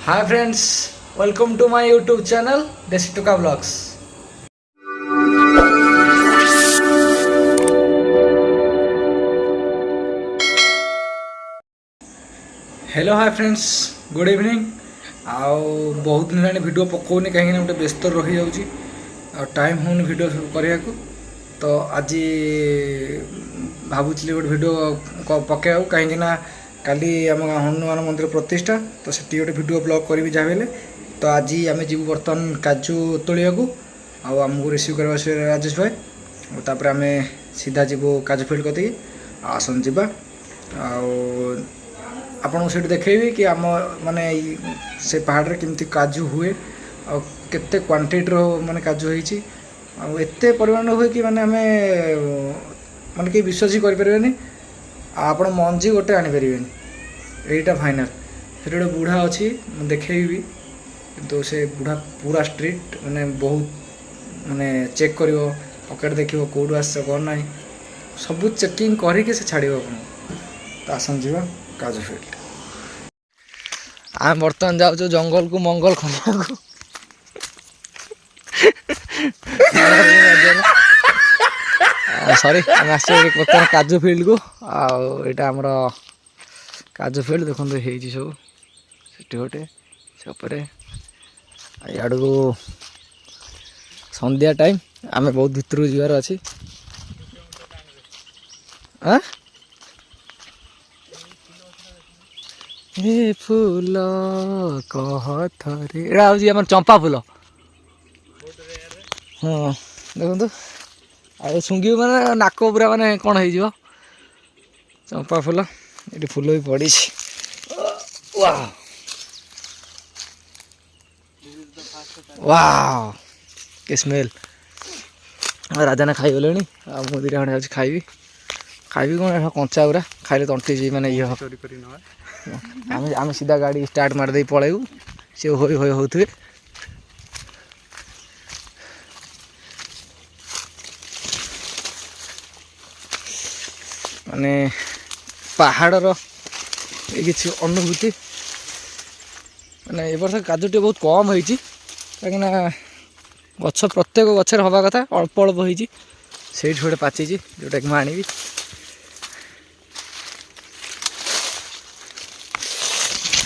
Hi friends, welcome to my YouTube channel Desi Tuka Vlogs. Hello hi friends, good evening. आउ बहुत दिन हेलाଣି video पकाउनी कहीं गोटे व्यस्त रही जाऊँगी टाइम होनी भिडियो करने को। तो आज भावुली गोटे भिडियो पकाइबू कहीं काली आम हनुमान मंदिर प्रतिष्ठा, तो से गोटे भिडियो ब्लॉग करी जहाँ भी। तो आज आम जीव बर्तमान काजू तोलिया आमको रिसीव करवा राजेश भाई, और आम सीधा जीवु काजू फील्ड कति आसन जावा। आपको से देखेबी कि आम माने से पहाड़ में केमती काजू हुए और केते क्वांटिटी माने काजू होती एत परिमाण हुए कि माने आमे माने कि विश्वास ही करें। आप मंजी गोटे आनीपर यहीटा फाइनाल। से गोटे बुढ़ा अच्छी देखेबी तो से बुढ़ा पूरा स्ट्रिक्ट माने बहुत माने चेक कर पकेट देखो कौटू आस कौन ना सब चेकिंग करके से छाड़ आप। तो आसन जा काजू फील्ड। आम बर्तमान जाऊ जंगल को मंगल खनिया को सॉरी आम बर्तमान काजू फील्ड को आईटा आमर काजू फील्ड देखो सब से गोटे से इड़ को संध्या टाइम आम बहुत भितर जीवार अच्छी। हे फूल कह थरे एटा हूँ आम चंपा फूल। हाँ देखो आ शुंगी माने नाक पूरा माने कौन हो चंपा फूल ये फूल भी पड़ी। वाह वाह के स्मेल। राजा खाई गले मुझे खंडे खाइबी खाइबी कौन कंचा पूरा खाइले तंटी माने ये आम सीधा गाड़ी स्टार्ट मारदे पलैबू सी होते माने पहाड़र ये किसी अनुभूति माने ए वर्ष काजूटे बहुत कम होती कहीं गछ प्रत्येक गचर हवा कथा अल्प अल्प होती से गोटे पाची जोटा कि मुझे आनी।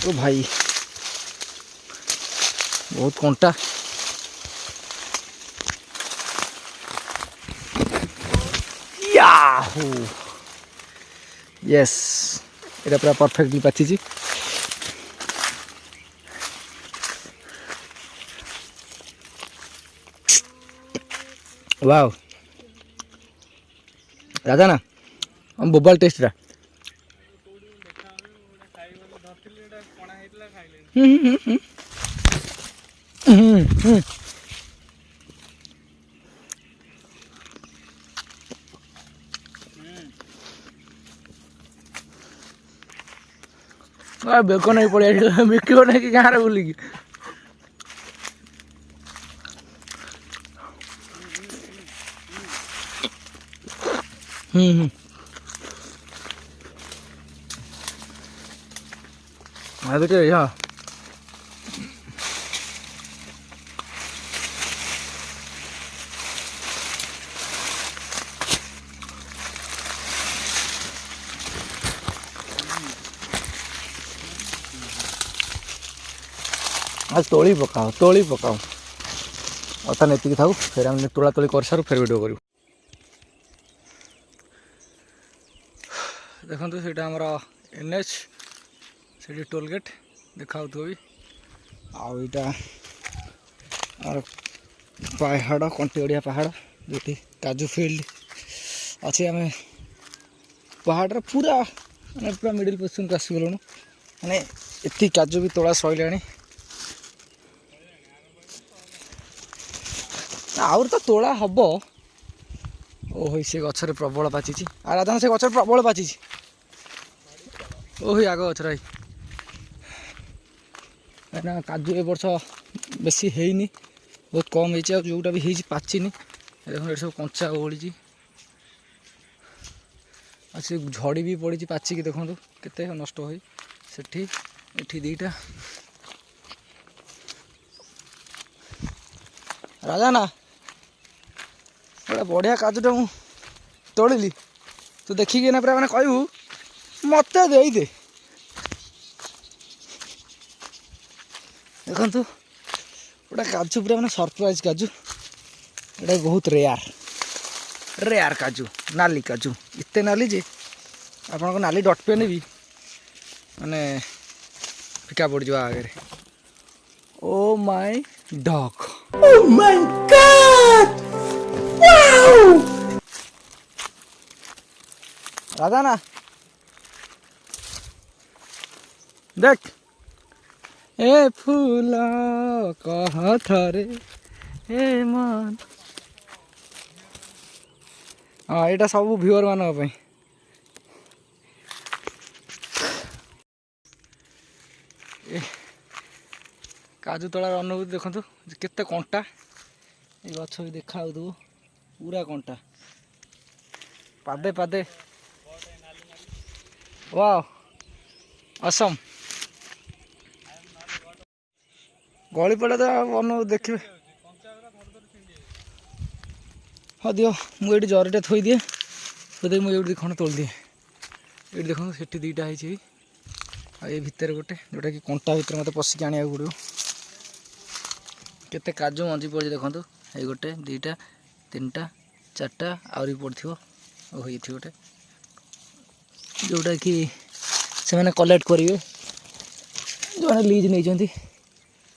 ओ भाई बहुत कंटा याहू यस ये पूरा परफेक्टली पाची। वाव राजा ना हम बोबाल टेस्ट रा बेक नहीं पड़े बिक नहीं कि गाँव बुलिकी देखिए हाँ आज तोली पकाओ अता नेती था फिर हम तोला तोली कर सारू फिर वीडियो करूँ। देखो से आमर NH से टोल गेट देखा भी आईटा पहाड़ कंटिगड़िया पहाड़ जो काजू फील्ड अच्छे आम पहाड़ पूरा माने पूरा मिडिल पोजिशन को आसीगलु माने एति काजू भी तोड़ा सैला आउर तो तोड़ा हम ओह से गचर प्रबल पाची राधा से गचर प्रबल पाची ओह आग गचर कहीं काजू ए वर्ष बेसी हैनी बहुत कम हो जोटा भी हो पाचिनी देखो ये सब कंचा ओढ़ी अच्छे झड़ी भी पड़ी पाचिकी देखो केते नष्ट हो सेठी दीटा राजा ना गोटे बढ़िया काजुटा मु तोड़िली तू देखिकी ना पूरा मैंने कहू मत दे देखु गोटे काजू पूरा मैंने सरप्राइज काजू एटा बहुत रेयार काजू नाली काजू एते नाली जे आपन को नाली डट पेन भी माने फिका पड़ जा आगे। Oh my dog, oh my God, wow Radha ना देख ए फूल कह थरे ए मन। हाँ यहाँ सब व्यूअर मान काजू तलार अनुभूति देखु केते कंटा ये गछ भी देखा पूरा कंटा पादे पादे वाह असम गली पड़े तो अनुभूति देखिए। हाँ दियो मुझे जरीटे थोई दिए थोदे मुझे खंड तोड़ दिए ये देखो सेठी दीटा है ये भितर गोटे जोटा कि कंटा भितर मत पशिक आने पड़ो केते काजू मंजी पड़ी देखो ये गोटे दीटा तीन टा चार्टा आहरी पड़ो ये गोटे जोटा कि से मैंने कलेक्ट करेंगे जो मैंने लीज नहीं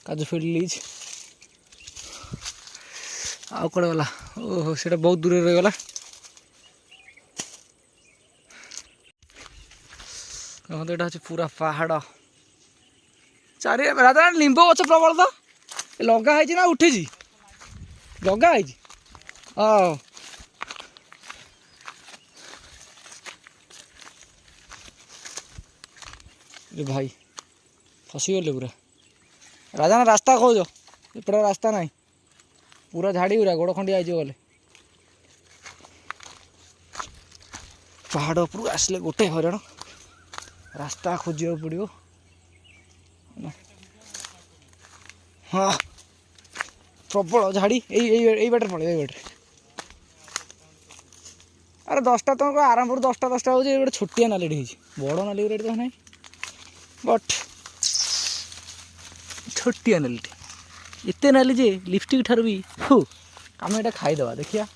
काजू फील्ड लीज आउ कड़े गला ओहो से बहुत दूर रहीगला देखो यहाँ हूँ पूरा पहाड़ चारि राधा लिंब गच प्रबल तो लगाई ना उठी लगाई हाँ भाई फसीगले पूरा राजा ना रास्ता खोज एपटे रास्ता ना पूरा झाड़ी पूरा गोड़ खंडिया गले पहाड़ उपरू आसले गोटे हरण रास्ता खोजा पड़ो। हाँ प्रबल झाड़ी यही बाटर पड़े ये बाटे अरे 10टा तुमको आराम 10टा हो गोटे छोटिया नाली बड़ नाली रेट तो ना बट छोटिया नाली एते नाली जे लिपस्टिक ठार भी आम यहाँ खाईदे देखिया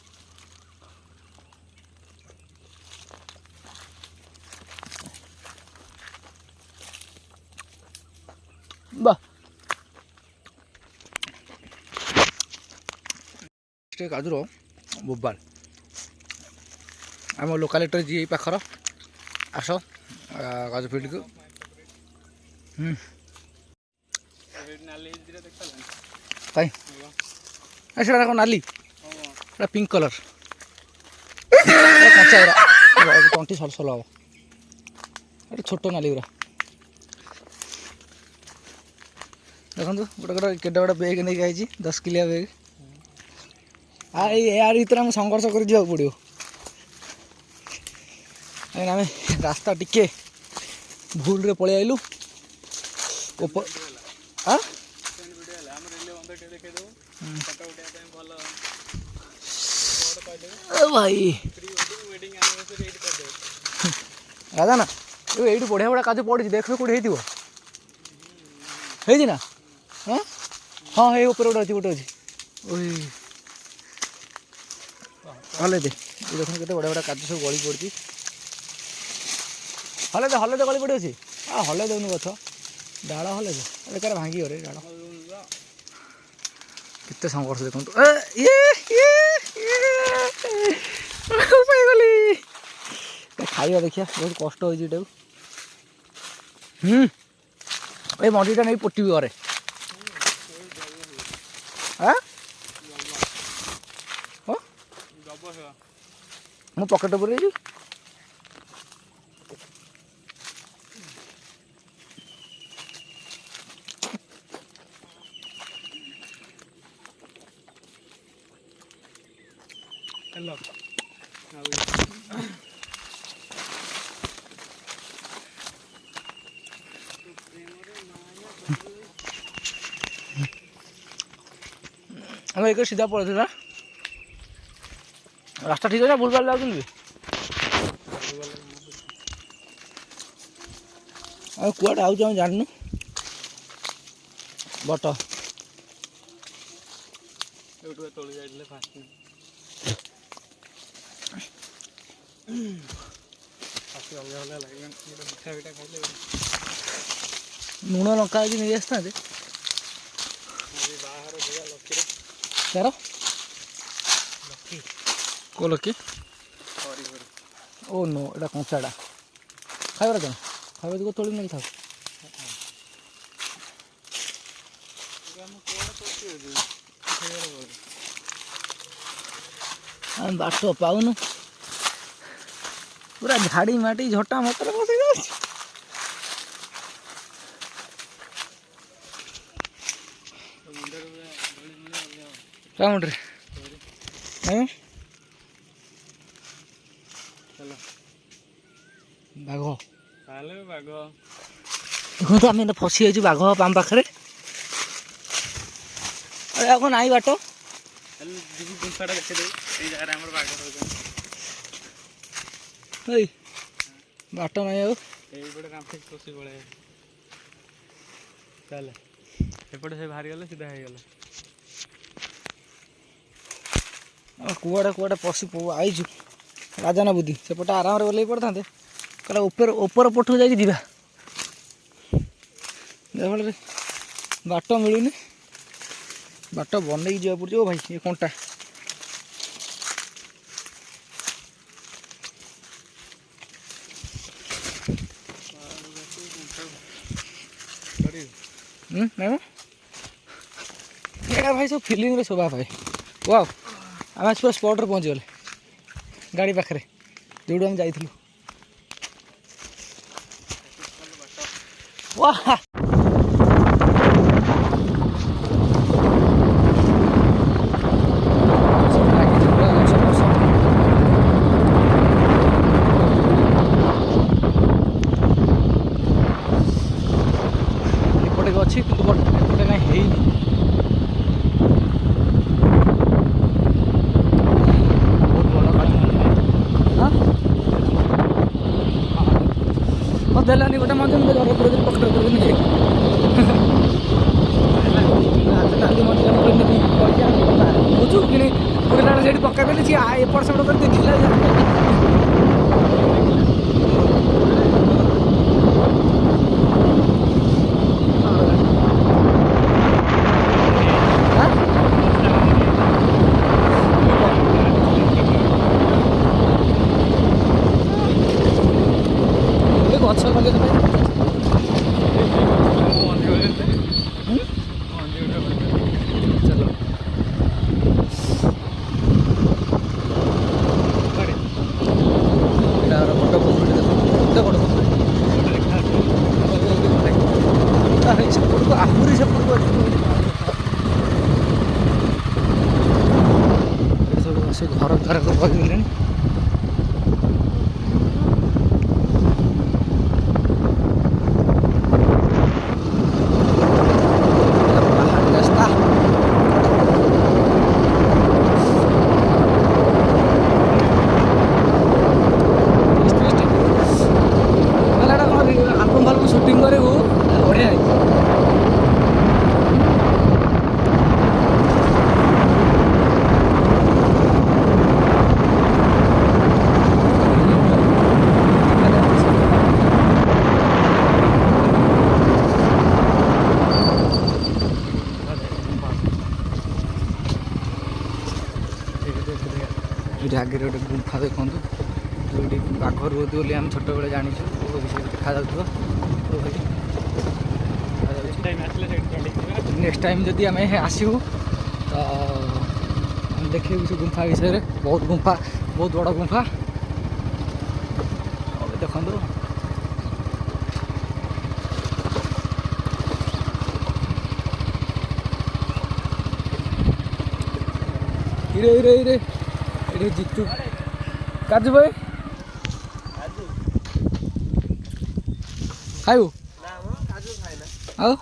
बा काजूर बोबाल आम लोकालिटर जी पाखर आस काजू फील्ड को से नाली पिंक कलर कचा तंटी सल सल हम छोट नाली गुरा देखो गोटे गोटे केटे गोटे बेग नहीं आई 10 किलिया बेग यार भर आम संघर्ष कर पड़ो आम रास्ता टिके भूल रे पलि आइलु भाई राजा ना ये बढ़िया बढ़िया काजू पड़ी देख कौटे होती ना हाँ हाँ ये ऊपर गोटे अच्छी गोटे अच्छी हले दे देख केते बढ़िया बढ़िया काजू सब गली पड़ी हले दे गली पड़ी अच्छी हले देनु गछ डाल हले दे बेकार भांगी गरे डाल केते संघर्ष देखु गली खाइबा देखिया बहुत कष्ट हो ये मंडीटा नहीं पोटिबी घरे मो पकेट पर हम एक सीधा पड़े रास्ता ठीक है भूल भाल जाऊँ कुआडे आउँ जानू बट लुण लंका नहीं आसता यार को लकी ओ नो एटा कंचाड़ा खाइबार क्या खाइबा को तोड़ी नहीं था बाट पाऊनु पूरा झाड़ी माटी झटा मटर बस क्या मुंडे बाघ देखो आम फसी जाइए बाघ आम पाखे अरे आगे नाई बाट बाट ना एपटे से बाहरी गले सीधा हो गला कुआड़े कुआड़े पशि आईचु राजाना बुद्धि सेपटे आराम ओल्ल पड़ता कला ऊपर पटू जा फल बाट मिलूनी बाट बनई जा पड़े ओ भाई ये कंटा नहीं भाई सब फिलिंग शोभा भाई वाह आम आज पूरा स्पॉट पहुँच गले गाड़ी पाखे जो आम जाइलु वाह एपटे अच्छी कि एपटे ना देलानी गोटे मत पकड़ नहीं बुझु कि पुरला से पकड़ सी एपट सेपट कर देखला गछ लगे चलो बड़ पोखरी देख बड़ पोखरी सेपटू आहरी सेपटू सब घर द्वार कहले शूटिंग करे बढ़िया ये आगे गोटे गुंफा देखो जो बाघ रुहती बोली आम छोट बेले जाचु देखा नेक्स्ट टाइम जदि आम आसू तो देखे गुंफा विषय में बहुत गुंफा बहुत बड़ गुंफा देखो इरे इरे इरे इरे जितू काजू भाई खाइबू आओ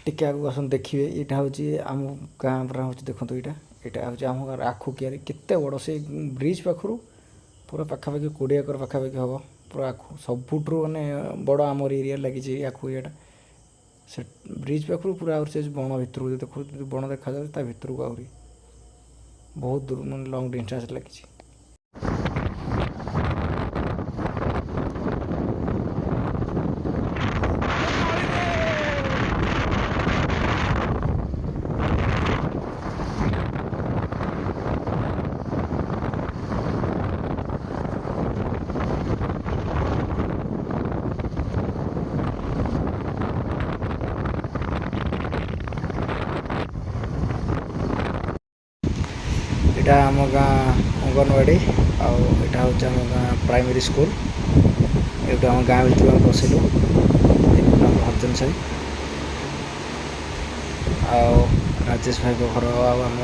टिके आगु आसन देखिए यहाँ हूँ आम गाँ पूरा हूँ देखो यहाँ हूँ आम गाँव आखु कियारी केते बड़ से ब्रिज पाखु पूरा पाखापाखि 20 एकर पाखापाखि हम पूरा आखु सबुठू माने बड़ आमर एरिया लगी आखु ये से ब्रिज पाखु पूरा से बण भितर देखो बण देखा जाए भितर को आहरी बहुत दूर मैं लंग डिस्टेंस लगी। এটা आम गाँ अंगनवाड़ी आटा हूँ आम गाँ प्राइमरी स्कूल ये आम गाँ भर आम बसिलु आम हरजन साई राजेश भाई घर आम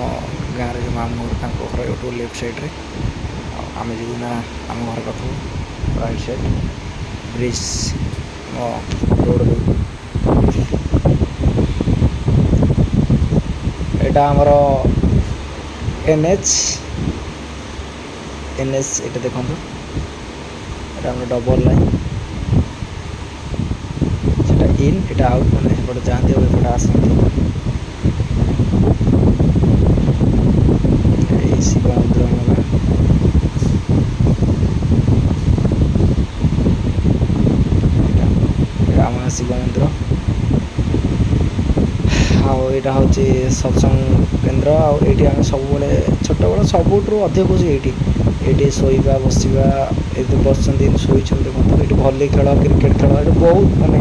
गाँव जो मामू घर घर ये लेफ्ट साइड्रे आम जीव ना आम घर पाख राइट साइड ब्रिज रोड यहाँ आमर एनएच ये देखो ये डबल लाइन से इन ये आउट मैंने सेपटे जाती एपटे आसती शिव मंदिर आम शिव मंदिर आईटा हूँ सत्संग केन्द्र आईटी आम सब छोट बड़ा सबुठू अधिक कौन ये शोवा बसवा ये बस शोई देखो ये भली खेल क्रिकेट खेल ये बहुत मानने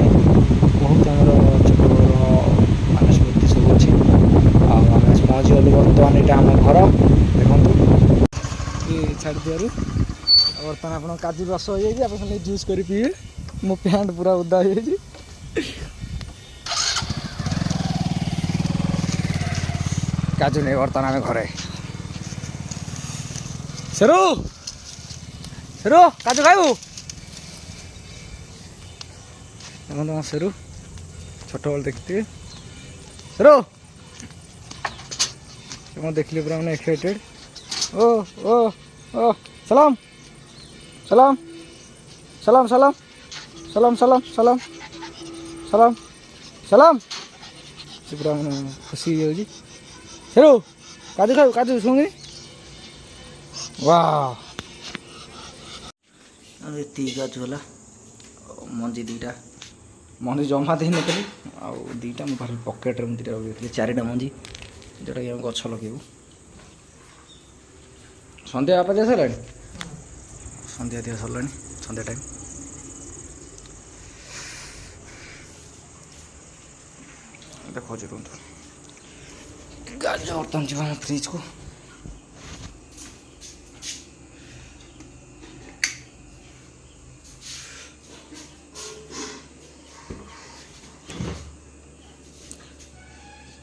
बहुत आम छोट बड़ मान स्मृति सब अच्छी आम पहुँची गलु बर्तमान यहाँ आम घर देखो ये छाड़ दियारू बर्तमान आप काजू रस हो जाए आप जूस कर पीए मो पैंट पूरा उदा हो जाए काजू नहीं बर्तमान आम घरे सेरू सेरू काजू खाइबू देखो सेरू छोट बेल देखते सेरू देखली पूरा मैंने एक्साइटेड ओ ओ ओ सलाम सलाम सलाम सलाम सलाम सलाम सलाम सलाम सलाम से पूरा मैंने खुशी हो सेरू काजू खाऊ काजू शुणी वाह ये काजू है मंजी दीटा मंजी जमा दे नी दीटा मुझे पकेट में दीटा रखी 4टा मंजी जोटा कि गछ लगेबू सन्ध्या आप दिया सारा सन्ध्या दिया सरला सन्ध्या टाइम देखो रुहतु गाजर बर्तमान जी फ्रिज को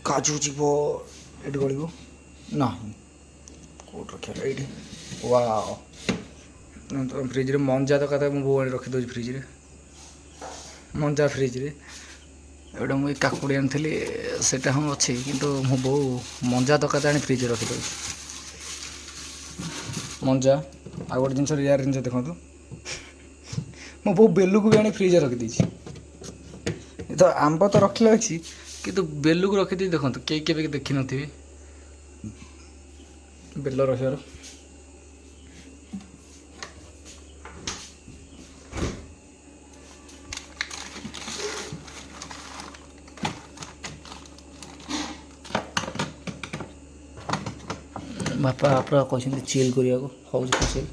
काजू जीव ये गल ना कौट रखा ये वाह फ्रिज रे मंजा तो कहता मो रखीदे फ्रिज रे मंजा फ्रिज रे एटा मुझे काकुड़ी आनी सेटा हाँ अच्छी किंतु मो बो मंजा दरकार आनी फ्रिज रखीदे मंजा आ गोटे जिन रियार जिन देखो मो बो बेलू को भी आनी फ्रिज रखीदे तो आंब तो रखले अच्छी किंतु बेलू को रखी देखो कई के देखी नी बेल रखार बापा आप कहते चिल करने को हूँ चिल